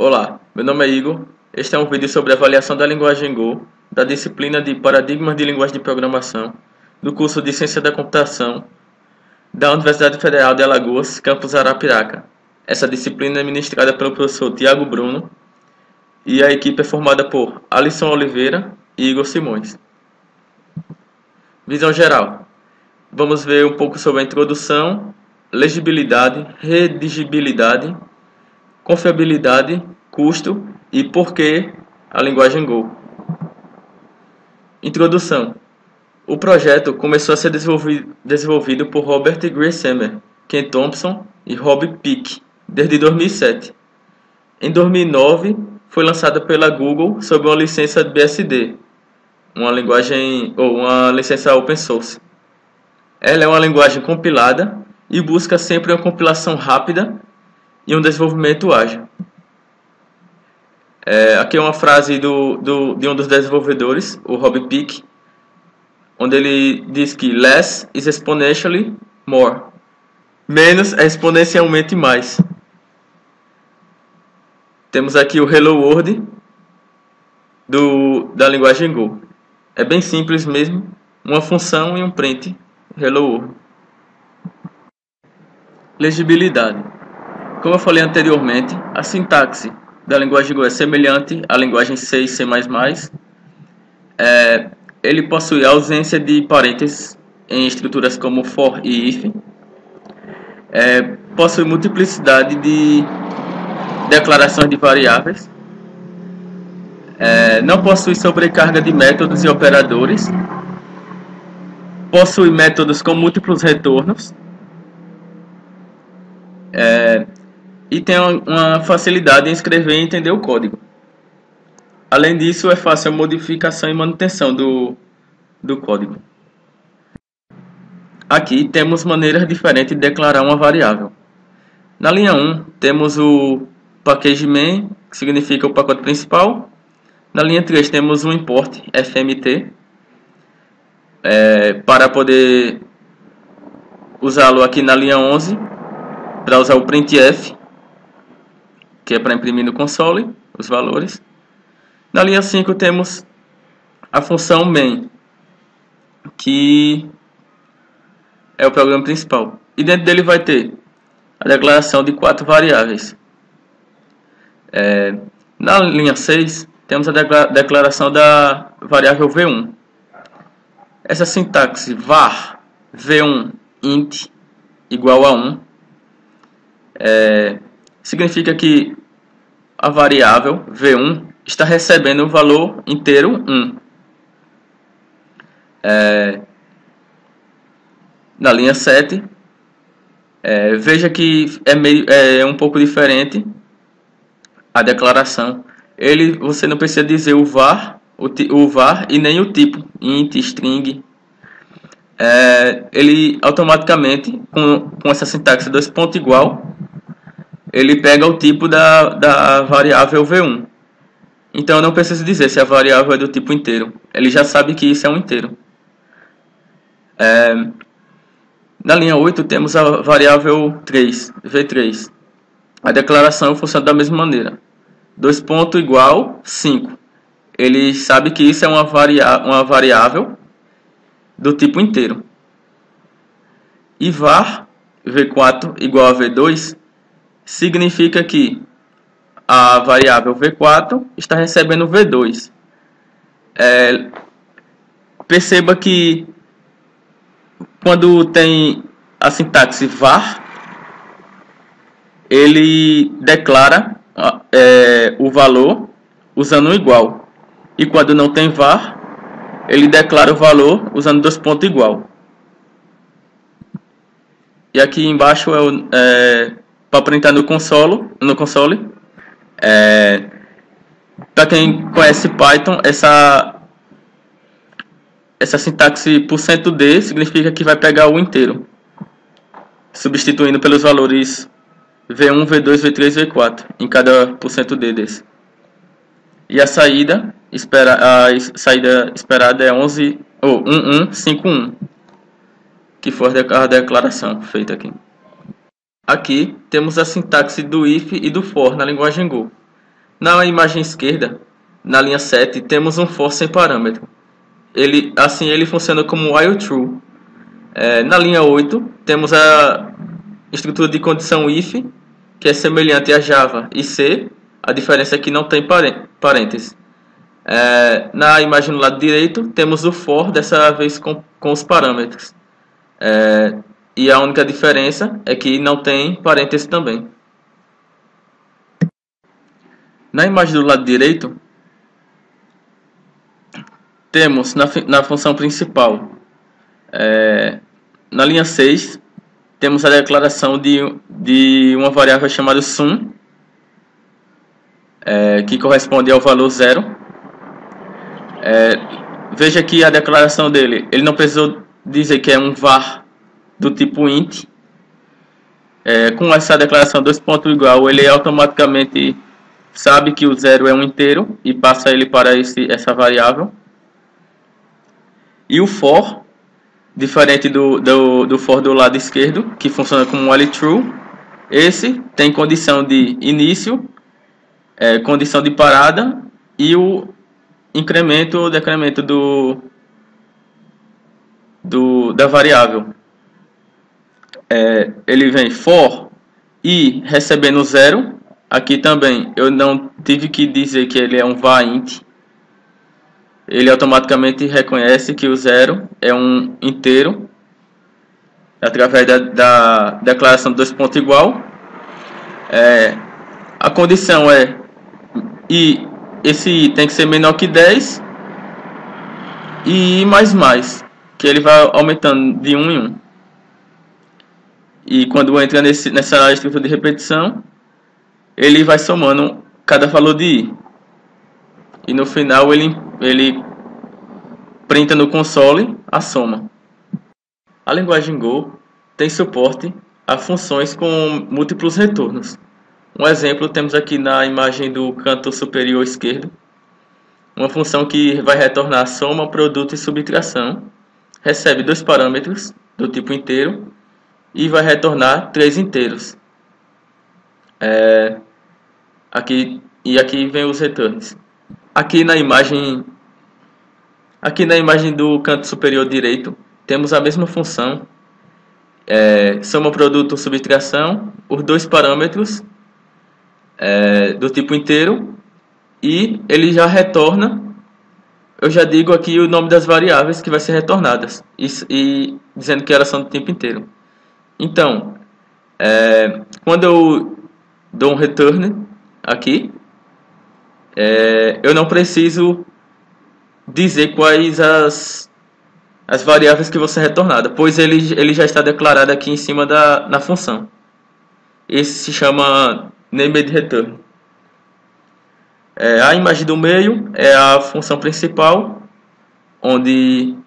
Olá, meu nome é Igor. Este é um vídeo sobre avaliação da linguagem Go, da disciplina de Paradigmas de Linguagem de Programação, do curso de Ciência da Computação, da Universidade Federal de Alagoas, campus Arapiraca. Essa disciplina é ministrada pelo professor Tiago Bruno e a equipe é formada por Alisson Oliveira e Igor Simões. Visão geral. Vamos ver um pouco sobre a introdução, legibilidade, redigibilidade, confiabilidade, custo e por que a linguagem Go. Introdução. O projeto começou a ser desenvolvido por Robert Griesemer, Ken Thompson e Rob Peek desde 2007. Em 2009, foi lançada pela Google sob uma licença BSD, uma licença open source. Ela é uma linguagem compilada e busca sempre uma compilação rápida e um desenvolvimento ágil. Aqui é uma frase de um dos desenvolvedores, o Rob Peek, onde ele diz que less is exponentially more. Menos é exponencialmente mais. Temos aqui o Hello World da linguagem Go. É bem simples mesmo, uma função e um print Hello World. Legibilidade. Como eu falei anteriormente, a sintaxe da linguagem Go é semelhante à linguagem C e C++. Ele possui ausência de parênteses em estruturas como for e if. Possui multiplicidade de declarações de variáveis. Não possui sobrecarga de métodos e operadores. Possui métodos com múltiplos retornos. E tem uma facilidade em escrever e entender o código. Além disso, é fácil a modificação e manutenção do código. Aqui temos maneiras diferentes de declarar uma variável. Na linha 1, temos o package main, que significa o pacote principal. Na linha 3, temos o import fmt, para poder usá-lo aqui na linha 11, para usar o printf, que é para imprimir no console os valores. Na linha 5 temos a função main, que é o programa principal. E dentro dele vai ter a declaração de 4 variáveis. Na linha 6 temos a declaração da variável v1. Essa sintaxe var v1 int igual a 1 significa que a variável v1 está recebendo o valor inteiro 1. Na linha 7, veja que é um pouco diferente a declaração. Você não precisa dizer o var e nem o tipo, int, string. Ele automaticamente, com essa sintaxe 2 pontos igual, ele pega o tipo da variável v1. Então eu não preciso dizer se a variável é do tipo inteiro. Ele já sabe que isso é um inteiro. Na linha 8 temos a variável 3, v3. A declaração funciona da mesma maneira. 2 pontos igual 5. Ele sabe que isso é uma variável do tipo inteiro. E var v4 igual a v2 significa que a variável v4 está recebendo v2. Perceba que quando tem a sintaxe var, ele declara o valor usando um igual. E quando não tem var, ele declara o valor usando 2 pontos igual. E aqui embaixo para printar no console. Para quem conhece Python, essa sintaxe %d significa que vai pegar o inteiro, substituindo pelos valores v1, v2, v3, v4 em cada %d desse. E a saída esperada é 1151, que foi a declaração feita aqui. Aqui temos a sintaxe do if e do for na linguagem Go. Na imagem esquerda, na linha 7, temos um for sem parâmetro. Ele funciona como while true. Na linha 8, temos a estrutura de condição if, que é semelhante a Java e C. A diferença é que não tem parênteses. Na imagem do lado direito, temos o for, dessa vez com os parâmetros. E a única diferença é que não tem parênteses também. Na imagem do lado direito, temos na função principal, na linha 6, temos a declaração de uma variável chamada sum, que corresponde ao valor 0. Veja que a declaração dele, ele não precisou dizer que é um var do tipo int. Com essa declaração $igual, ele automaticamente sabe que o 0 é um inteiro e passa ele para essa variável. E o for, diferente do for do lado esquerdo, que funciona como while true, esse tem condição de início, condição de parada e o incremento ou decremento da variável. Ele vem for e recebendo 0. Aqui também eu não tive que dizer que ele é um var int. Ele automaticamente reconhece que o 0 é um inteiro através da declaração de $igual. A condição é e esse i tem que ser menor que 10 e i++, que ele vai aumentando de 1 em 1. E quando entra nessa estrutura de repetição, ele vai somando cada valor de i. E no final ele printa no console a soma. A linguagem Go tem suporte a funções com múltiplos retornos. Um exemplo temos aqui na imagem do canto superior esquerdo. Uma função que vai retornar soma, produto e subtração. Recebe 2 parâmetros do tipo inteiro e vai retornar 3 inteiros. Aqui vem os retornos. Aqui na imagem do canto superior direito, temos a mesma função. Soma, produto, subtração, os 2 parâmetros do tipo inteiro, e ele já retorna. Eu já digo aqui o nome das variáveis que vai ser retornadas e dizendo que elas são do tipo inteiro. Então, quando eu dou um return aqui, eu não preciso dizer quais as variáveis que vão ser retornadas, pois ele já está declarado aqui em cima na função. Esse se chama named_return. A imagem do meio é a função principal, onde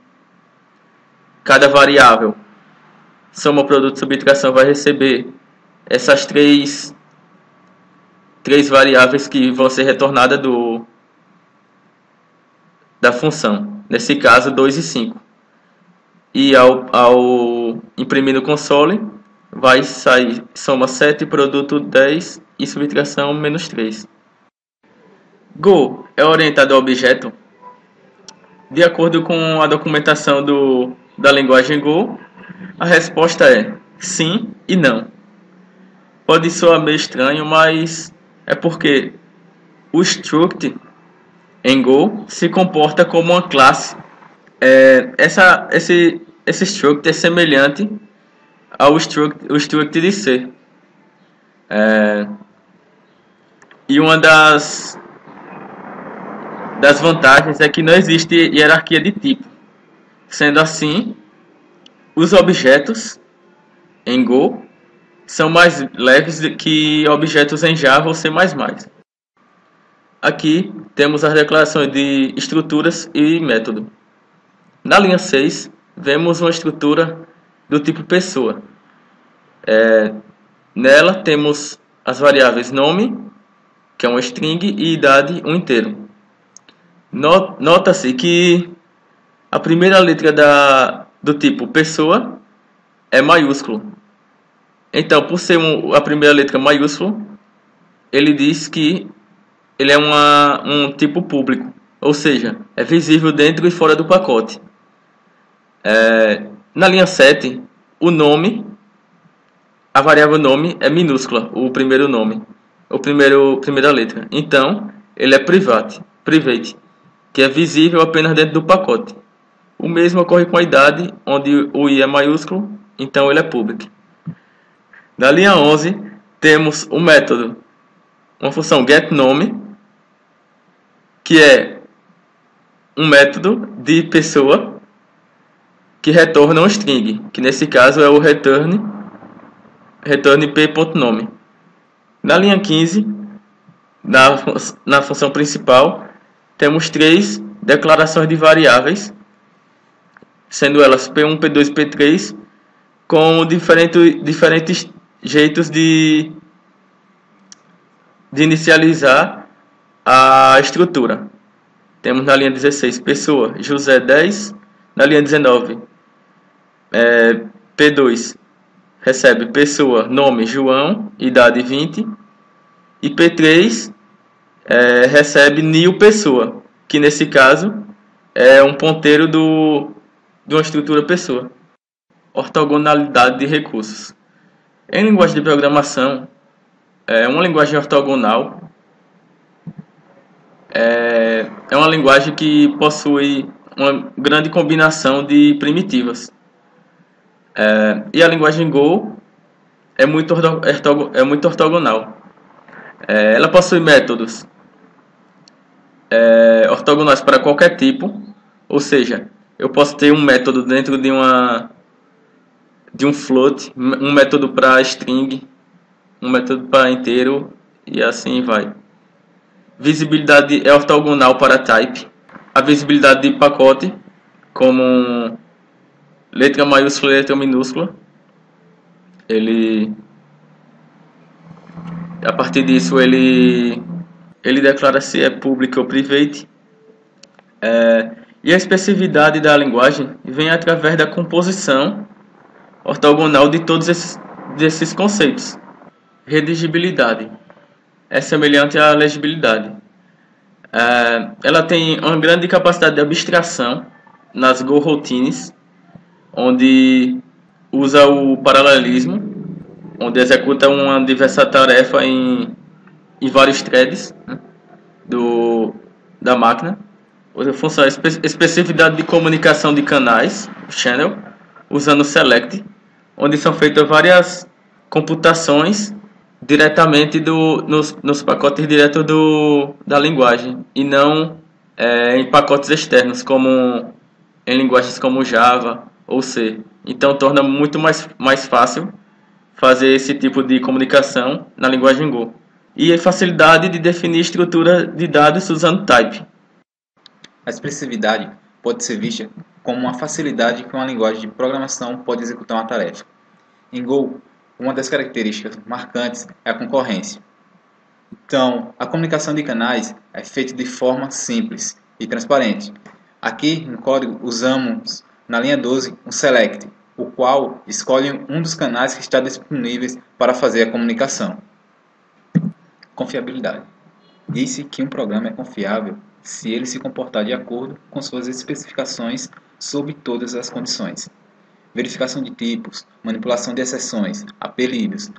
cada variável, soma, produto, subtração, vai receber essas três variáveis que vão ser retornadas da função. Nesse caso, 2 e 5. E ao imprimir no console, vai sair soma 7, produto 10 e subtração -3. Go é orientado a objeto? De acordo com a documentação da linguagem Go, a resposta é sim e não. Pode soar meio estranho, mas é porque o struct em Go se comporta como uma classe. Esse struct é semelhante ao struct de C. E uma das vantagens é que não existe hierarquia de tipo. Sendo assim, os objetos em Go são mais leves que objetos em Java ou C++. Aqui temos as declarações de estruturas e método. Na linha 6, vemos uma estrutura do tipo pessoa. Nela temos as variáveis nome, que é uma string, e idade, um inteiro. Nota-se que a primeira letra do tipo pessoa é maiúsculo. Então, por ser a primeira letra maiúsculo, ele diz que ele é um tipo público, ou seja, é visível dentro e fora do pacote. Na linha 7, o nome, a variável nome é minúscula, o primeiro nome, primeira letra. Então, ele é private, que é visível apenas dentro do pacote. O mesmo ocorre com a idade, onde o I é maiúsculo, então ele é public. Na linha 11, temos o método, uma função getNome, que é um método de pessoa que retorna um string, que nesse caso é o return p.nome. Na linha 15, na função principal, temos 3 declarações de variáveis, sendo elas P1, P2 e P3, com diferentes jeitos de inicializar a estrutura. Temos na linha 16 pessoa, José 10. Na linha 19, P2 recebe pessoa, nome, João, idade 20. E P3 recebe new pessoa, que nesse caso é um ponteiro de uma estrutura pessoa. Ortogonalidade de recursos. Em linguagem de programação, uma linguagem ortogonal é uma linguagem que possui uma grande combinação de primitivas. E a linguagem Go é muito ortogonal. Ela possui métodos ortogonais para qualquer tipo, ou seja, eu posso ter um método dentro de um float, um método para string, um método para inteiro e assim vai. Visibilidade é ortogonal para type. A visibilidade de pacote, como letra maiúscula e letra minúscula, a partir disso ele declara se é public ou private. E a especificidade da linguagem vem através da composição ortogonal de todos esses conceitos. Redigibilidade é semelhante à legibilidade. Ela tem uma grande capacidade de abstração nas Go routines, onde usa o paralelismo, onde executa uma diversa tarefa em vários threads, né, da máquina. Outra função é especificidade de comunicação de canais, channel, usando select, onde são feitas várias computações diretamente nos pacotes diretos da linguagem e não em pacotes externos, como em linguagens como Java ou C. Então torna muito mais fácil fazer esse tipo de comunicação na linguagem Go. E a facilidade de definir estrutura de dados usando type. A expressividade pode ser vista como uma facilidade que uma linguagem de programação pode executar uma tarefa. Em Go, uma das características marcantes é a concorrência. Então, a comunicação de canais é feita de forma simples e transparente. Aqui no código usamos na linha 12 um select, o qual escolhe um dos canais que está disponíveis para fazer a comunicação. Confiabilidade. Disse que um programa é confiável se ele se comportar de acordo com suas especificações sob todas as condições. Verificação de tipos, manipulação de exceções, apelidos,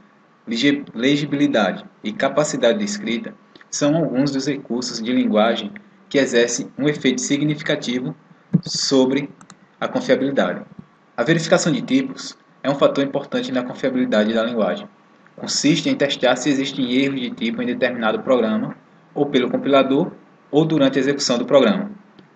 legibilidade e capacidade de escrita são alguns dos recursos de linguagem que exercem um efeito significativo sobre a confiabilidade. A verificação de tipos é um fator importante na confiabilidade da linguagem. Consiste em testar se existem erros de tipo em determinado programa, ou pelo compilador, ou durante a execução do programa.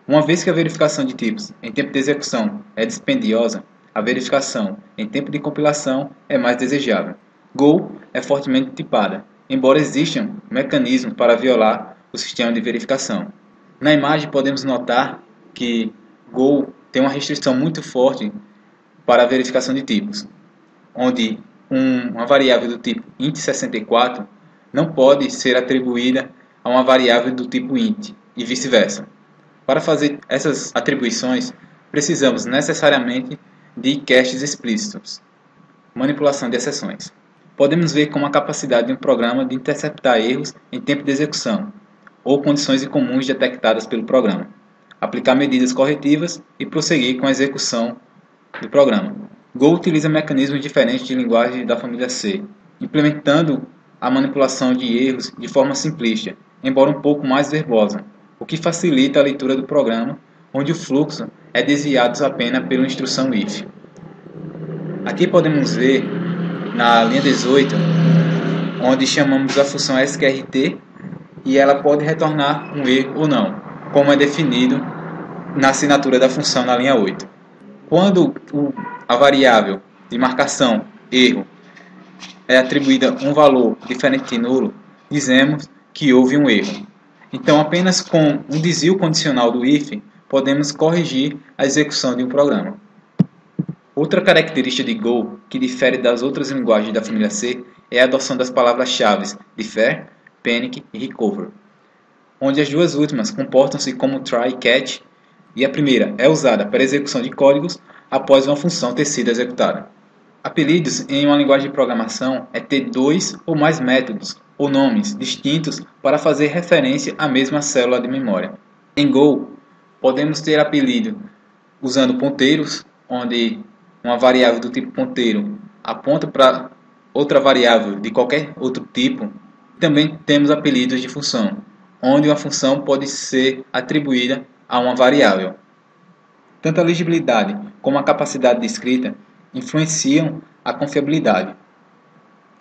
Uma vez que a verificação de tipos em tempo de execução é dispendiosa, a verificação em tempo de compilação é mais desejável. Go é fortemente tipada, embora existam mecanismos para violar o sistema de verificação. Na imagem podemos notar que Go tem uma restrição muito forte para a verificação de tipos, onde uma variável do tipo int64 não pode ser atribuída a uma variável do tipo int e vice-versa. Para fazer essas atribuições, precisamos necessariamente de castes explícitos. Manipulação de exceções. Podemos ver como a capacidade de um programa de interceptar erros em tempo de execução. ou condições incomuns detectadas pelo programa, aplicar medidas corretivas e prosseguir com a execução do programa. Go utiliza mecanismos diferentes de linguagem da família C, implementando a manipulação de erros de forma simplista, embora um pouco mais verbosa, o que facilita a leitura do programa, onde o fluxo é desviado apenas pela instrução if. Aqui podemos ver, na linha 18, onde chamamos a função sqrt e ela pode retornar um erro ou não, como é definido na assinatura da função na linha 8. Quando a variável de marcação erro é atribuída um valor diferente de nulo, dizemos que houve um erro. Então, apenas com um desvio condicional do if, podemos corrigir a execução de um programa. Outra característica de Go, que difere das outras linguagens da família C, é a adoção das palavras-chave defer, panic e recover, onde as duas últimas comportam-se como try e catch, e a primeira é usada para a execução de códigos após uma função ter sido executada. Apelidos em uma linguagem de programação é ter dois ou mais métodos ou nomes distintos para fazer referência à mesma célula de memória. Em Go, podemos ter apelido usando ponteiros, onde uma variável do tipo ponteiro aponta para outra variável de qualquer outro tipo. Também temos apelidos de função, onde uma função pode ser atribuída a uma variável. Tanto a legibilidade como a capacidade de escrita influenciam a confiabilidade.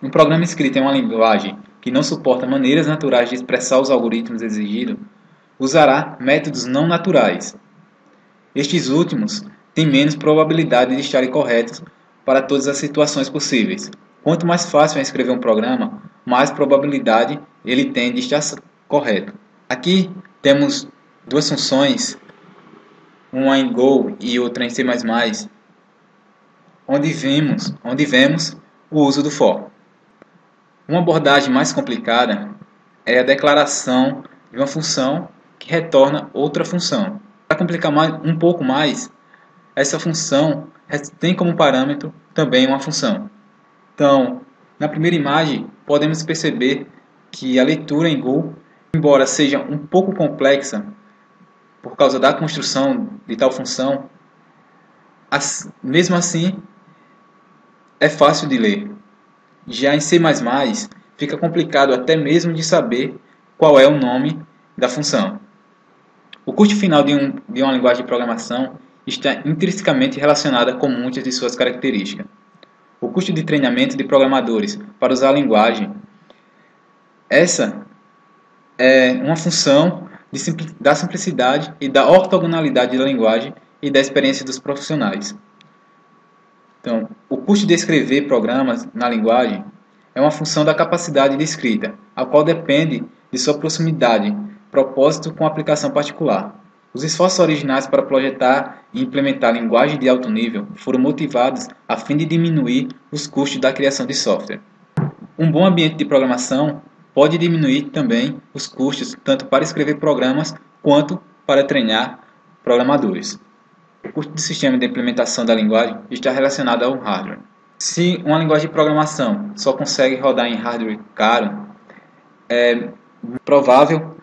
Um programa escrito em uma linguagem que não suporta maneiras naturais de expressar os algoritmos exigidos usará métodos não naturais. Estes últimos têm menos probabilidade de estarem corretos para todas as situações possíveis. Quanto mais fácil é escrever um programa, mais probabilidade ele tem de estar correto. Aqui temos duas funções, uma em Go e outra em C++, onde vemos o uso do for. Uma abordagem mais complicada é a declaração de uma função que retorna outra função. Para complicar um pouco mais, essa função tem como parâmetro também uma função. Então, na primeira imagem, podemos perceber que a leitura em Go, embora seja um pouco complexa por causa da construção de tal função, mesmo assim é fácil de ler. Já em C++ fica complicado até mesmo de saber qual é o nome da função. O custo final de uma linguagem de programação está intrinsecamente relacionada com muitas de suas características. O custo de treinamento de programadores para usar a linguagem. Essa é uma função da simplicidade e da ortogonalidade da linguagem e da experiência dos profissionais. Então, o custo de escrever programas na linguagem é uma função da capacidade de escrita, a qual depende de sua proximidade, propósito com aplicação particular. Os esforços originais para projetar e implementar linguagem de alto nível foram motivados a fim de diminuir os custos da criação de software. Um bom ambiente de programação pode diminuir também os custos tanto para escrever programas quanto para treinar programadores. O custo do sistema de implementação da linguagem está relacionado ao hardware. Se uma linguagem de programação só consegue rodar em hardware caro, é provável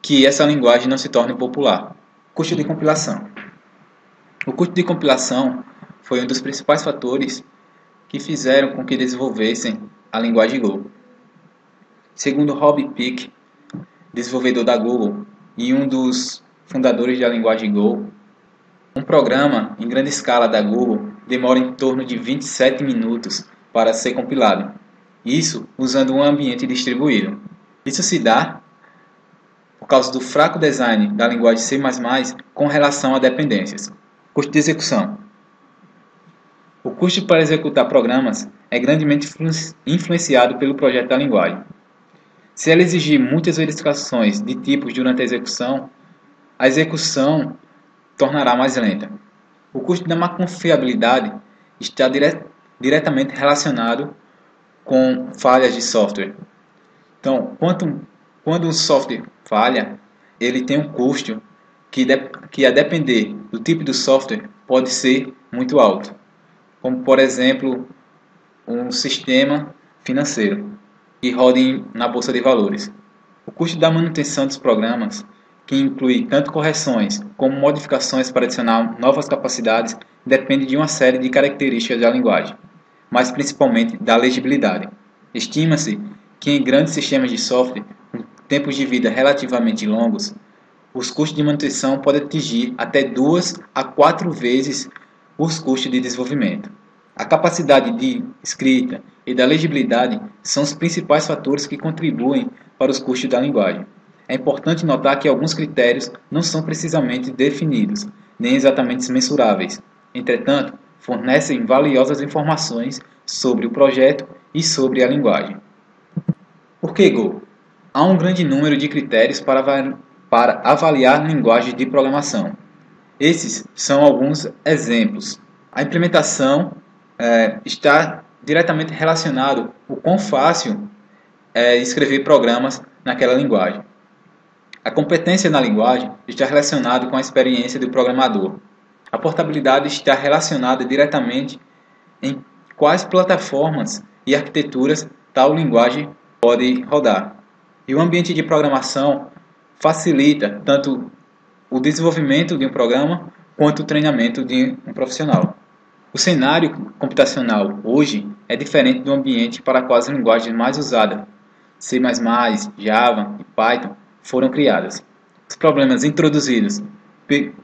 que essa linguagem não se torne popular. Custo de compilação. O custo de compilação foi um dos principais fatores que fizeram com que desenvolvessem a linguagem Go. Segundo Rob Peck, desenvolvedor da Google e um dos fundadores da linguagem Go, um programa em grande escala da Google demora em torno de 27 minutos para ser compilado. Isso usando um ambiente distribuído. Isso se dá por causa do fraco design da linguagem C++ com relação a dependências. Custo de execução. O custo para executar programas é grandemente influenciado pelo projeto da linguagem. Se ela exigir muitas verificações de tipos durante a execução tornará mais lenta. O custo da má confiabilidade está diretamente relacionado com falhas de software. Então, quando um software falha, ele tem um custo que a depender do tipo do software pode ser muito alto. Como, por exemplo, um sistema financeiro que roda na bolsa de valores. O custo da manutenção dos programas, que inclui tanto correções como modificações para adicionar novas capacidades, depende de uma série de características da linguagem, mas principalmente da legibilidade. Estima-se que em grandes sistemas de software, com tempos de vida relativamente longos, os custos de manutenção podem atingir até 2 a 4 vezes os custos de desenvolvimento. A capacidade de escrita e da legibilidade são os principais fatores que contribuem para os custos da linguagem. É importante notar que alguns critérios não são precisamente definidos, nem exatamente mensuráveis. Entretanto, fornecem valiosas informações sobre o projeto e sobre a linguagem. Por que Go? Há um grande número de critérios para avaliar linguagens de programação. Esses são alguns exemplos. A implementação está diretamente relacionado o quão fácil é escrever programas naquela linguagem. A competência na linguagem está relacionada com a experiência do programador. A portabilidade está relacionada diretamente em quais plataformas e arquiteturas tal linguagem pode rodar. E o ambiente de programação facilita tanto o desenvolvimento de um programa quanto o treinamento de um profissional. O cenário computacional hoje é diferente do ambiente para quais as linguagens mais usadas, C++, Java e Python, foram criadas. Os problemas introduzidos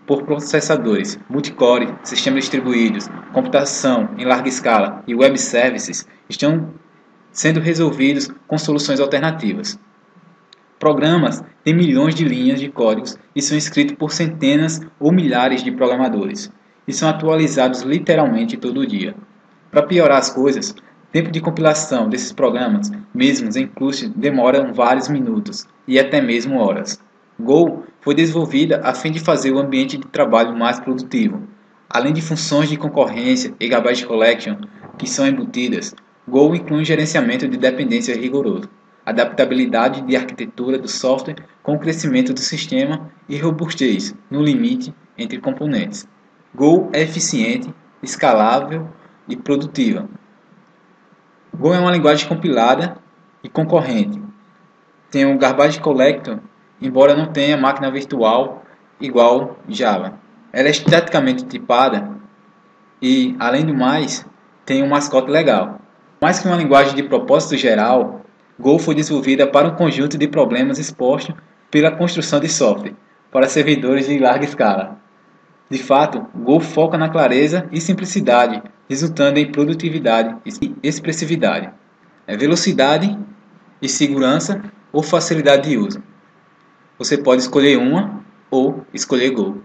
por processadores, multicore, sistemas distribuídos, computação em larga escala e web services estão sendo resolvidos com soluções alternativas. Programas têm milhões de linhas de códigos e são escritos por centenas ou milhares de programadores e são atualizados literalmente todo dia. Para piorar as coisas, o tempo de compilação desses programas, mesmo em cluster, demoram vários minutos e até mesmo horas. Go foi desenvolvida a fim de fazer o ambiente de trabalho mais produtivo. Além de funções de concorrência e garbage collection que são embutidas, Go inclui um gerenciamento de dependência rigoroso, adaptabilidade de arquitetura do software com o crescimento do sistema e robustez no limite entre componentes. Go é eficiente, escalável e produtiva. Go é uma linguagem compilada e concorrente. Tem um garbage collector, embora não tenha máquina virtual igual Java. Ela é estaticamente tipada e, além do mais, tem um mascote legal. Mais que uma linguagem de propósito geral, Go foi desenvolvida para um conjunto de problemas expostos pela construção de software para servidores de larga escala. De fato, Go foca na clareza e simplicidade, resultando em produtividade e expressividade, velocidade e segurança ou facilidade de uso. Você pode escolher uma ou escolher Go.